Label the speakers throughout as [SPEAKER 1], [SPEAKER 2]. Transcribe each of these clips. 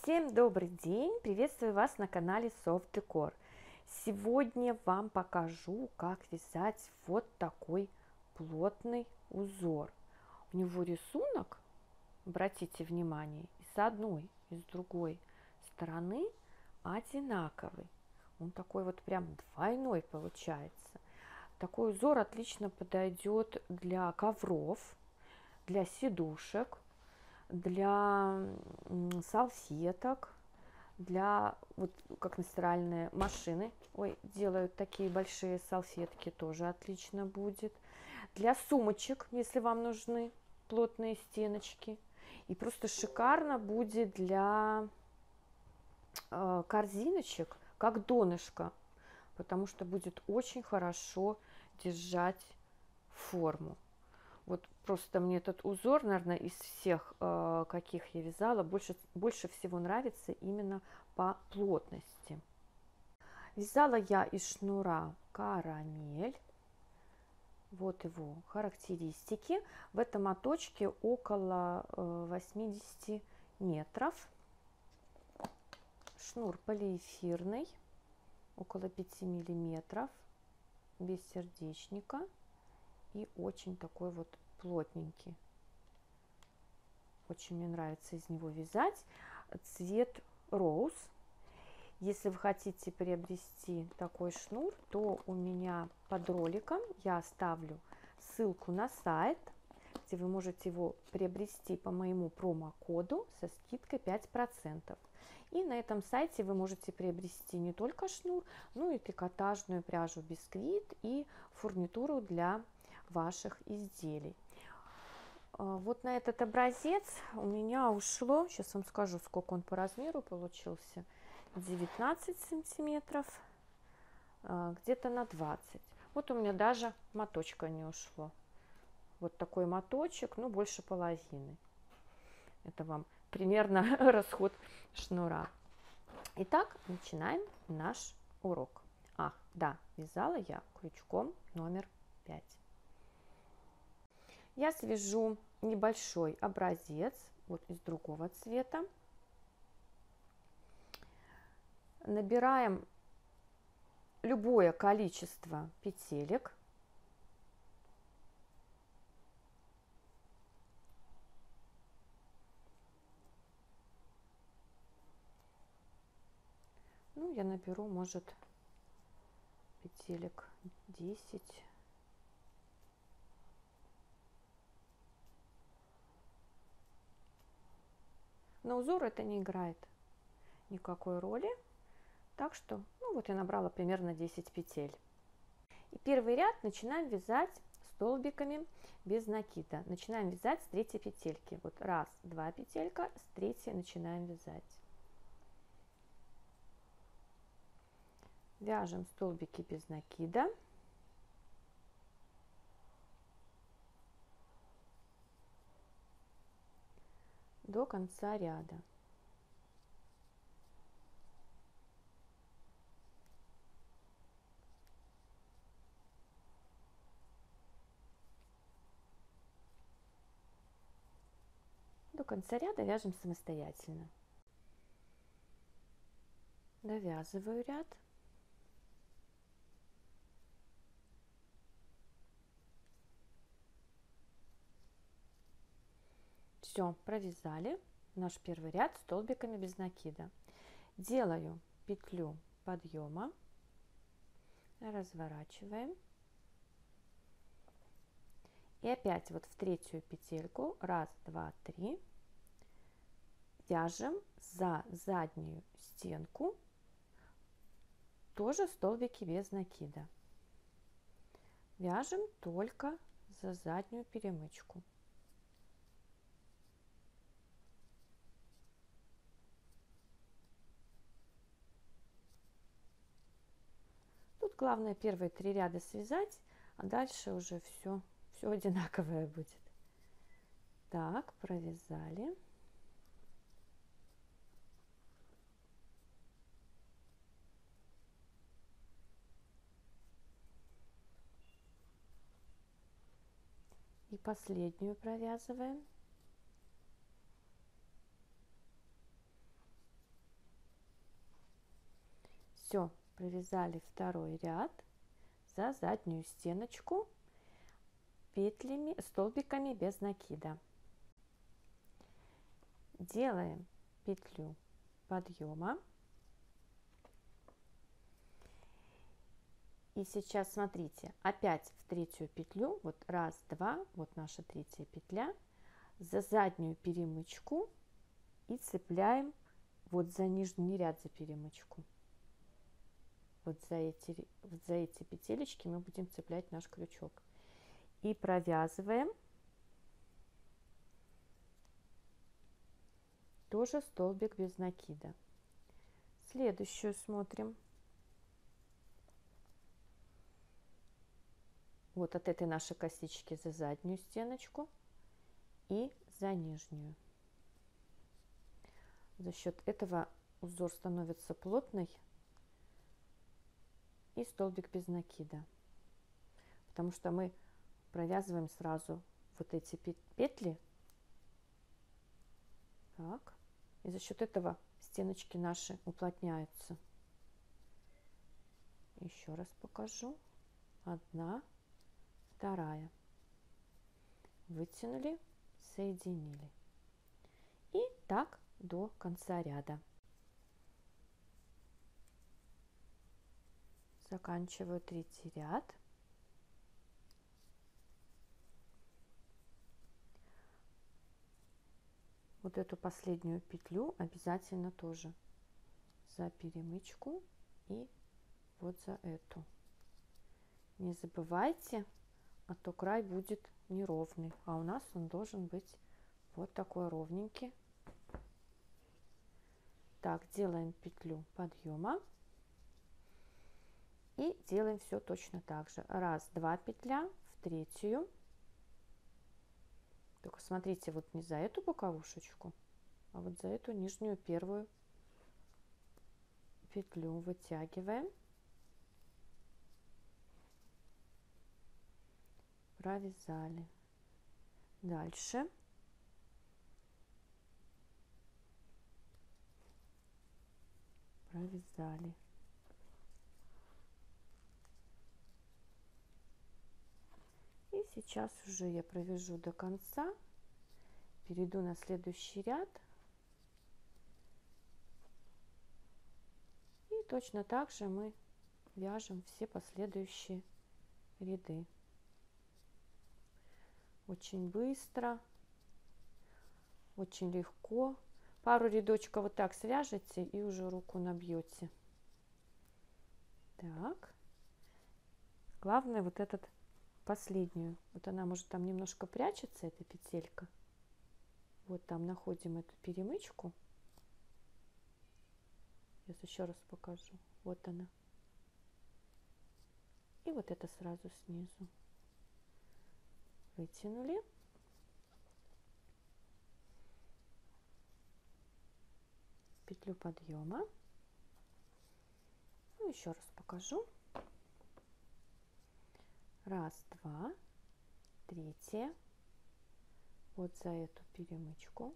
[SPEAKER 1] Всем добрый день! Приветствую вас на канале Soft Decor. Сегодня вам покажу, как вязать вот такой плотный узор. У него рисунок, обратите внимание, и с одной, и с другой стороны одинаковый. Он такой вот прям двойной получается. Такой узор отлично подойдет для ковров, для сидушек, для салфеток, для вот как на стиральные машины. Ой, делают такие большие салфетки, тоже отлично будет. Для сумочек, если вам нужны плотные стеночки. И просто шикарно будет для корзиночек, как донышко, потому что будет очень хорошо держать форму. Вот просто мне этот узор, наверное, из всех, каких я вязала, больше всего нравится именно по плотности. Вязала я из шнура карамель. Вот его характеристики. В этом моточке около 80 метров. Шнур полиэфирный, около 5 миллиметров, без сердечника. И очень такой вот плотненький. Очень мне нравится из него вязать. Цвет роуз. Если вы хотите приобрести такой шнур, то у меня под роликом я оставлю ссылку на сайт, где вы можете его приобрести по моему промокоду со скидкой 5%. И на этом сайте вы можете приобрести не только шнур, но и трикотажную пряжу бисквит и фурнитуру для ваших изделий. Вот на этот образец у меня ушло, сейчас вам скажу, сколько он по размеру получился, 19 сантиметров, где-то на 20. Вот у меня даже моточка не ушло. Вот такой моточек, ну больше половины. Это вам примерно расход шнура. Итак, начинаем наш урок. Ах, да, вязала я крючком номер 5. Я свяжу небольшой образец, вот из другого цвета. Набираем любое количество петелек. Ну, я наберу, может, петелек 10. На узор это не играет никакой роли. Так что, ну вот я набрала примерно 10 петель. И первый ряд начинаем вязать столбиками без накида. Начинаем вязать с третьей петельки. Вот раз, два петелька, с третьей начинаем вязать. Вяжем столбики без накида. До конца ряда. До конца ряда вяжем самостоятельно. Довязываю ряд. Все, провязали наш первый ряд столбиками без накида. Делаю петлю подъема, разворачиваем. И опять вот в третью петельку, раз, два, три, вяжем за заднюю стенку, тоже столбики без накида. Вяжем только за заднюю перемычку. Тут главное первые 3 ряда связать, а дальше уже все одинаковое будет. Так, провязали. И последнюю провязываем. Все, провязали второй ряд за заднюю стеночку петлями, столбиками без накида. Делаем петлю подъема. И сейчас смотрите, опять в третью петлю, вот раз, два, вот наша третья петля, за заднюю перемычку и цепляем вот за нижний ряд за перемычку. Вот за эти петелечки мы будем цеплять наш крючок. И провязываем тоже столбик без накида. Следующую смотрим. Вот от этой нашей косички за заднюю стеночку и за нижнюю. За счет этого узор становится плотный и столбик без накида, потому что мы провязываем сразу вот эти петли. Так. И за счет этого стеночки наши уплотняются. Еще раз покажу. Одна, вторая. Вытянули, соединили. И так до конца ряда. Заканчиваю третий ряд. Вот эту последнюю петлю обязательно тоже за перемычку и вот за эту. Не забывайте, а то край будет неровный, а у нас он должен быть вот такой ровненький. Так, делаем петлю подъема и делаем все точно так же. Раз, два петля в третью. Только смотрите, вот не за эту боковушечку, а вот за эту нижнюю первую петлю вытягиваем, провязали. Дальше провязали. И сейчас уже я провяжу до конца, перейду на следующий ряд и точно так же мы вяжем все последующие ряды. Очень быстро, очень легко. Пару рядочков вот так свяжете и уже руку набьете. Так, главное вот этот последнюю, вот она может там немножко прячется, эта петелька. Вот там находим эту перемычку. Сейчас еще раз покажу. Вот она. И вот это сразу снизу. Вытянули. Петлю подъема. Ну, еще раз покажу. Раз, два, третья. Вот за эту перемычку.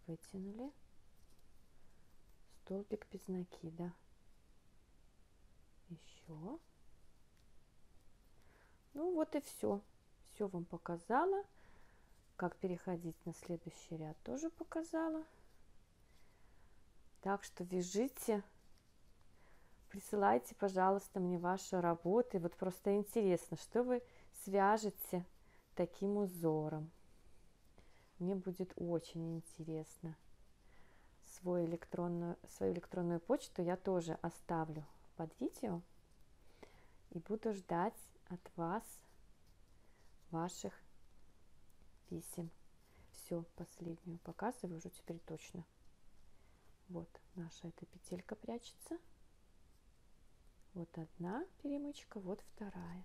[SPEAKER 1] Вытянули. Столбик без накида. Еще. Ну вот и все. Все вам показала. Как переходить на следующий ряд тоже показала. Так что вяжите. Присылайте, пожалуйста, мне ваши работы. Вот просто интересно, что вы свяжете таким узором. Мне будет очень интересно. Свою электронную почту я тоже оставлю под видео. И буду ждать от вас ваших писем. Все, последнюю показываю уже теперь точно. Вот наша эта петелька прячется. Вот одна перемычка, вот вторая.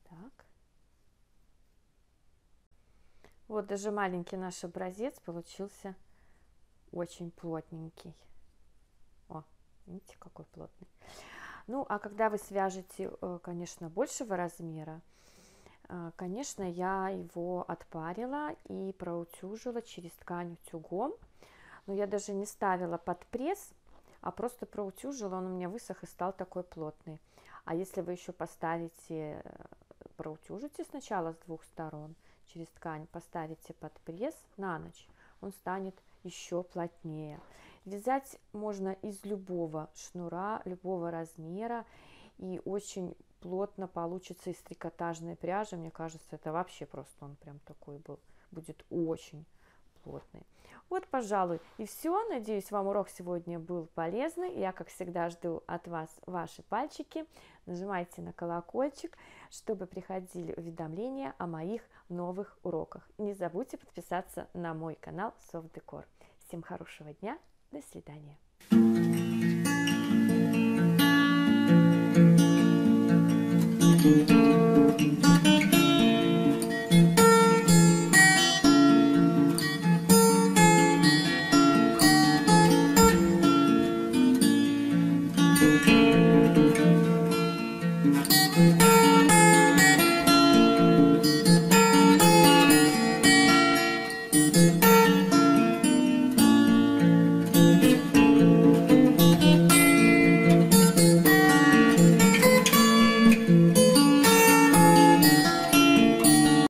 [SPEAKER 1] Так. Вот даже маленький наш образец получился очень плотненький. О, видите, какой плотный. Ну, а когда вы свяжете, конечно, большего размера, Конечно, я его отпарила и проутюжила через ткань утюгом, но я даже не ставила под пресс, а просто проутюжила, он у меня высох и стал такой плотный. А если вы еще поставите, проутюжите сначала с двух сторон через ткань, поставите под пресс на ночь, он станет еще плотнее. Вязать можно из любого шнура, любого размера, и очень плотно получится из трикотажной пряжи. Мне кажется, это вообще просто он прям такой будет очень плотный. Вот, пожалуй, и все. Надеюсь, вам урок сегодня был полезный. Я, как всегда, жду от вас ваши пальчики. Нажимайте на колокольчик, чтобы приходили уведомления о моих новых уроках. И не забудьте подписаться на мой канал Soft Decor. Всем хорошего дня. До свидания. Thank you.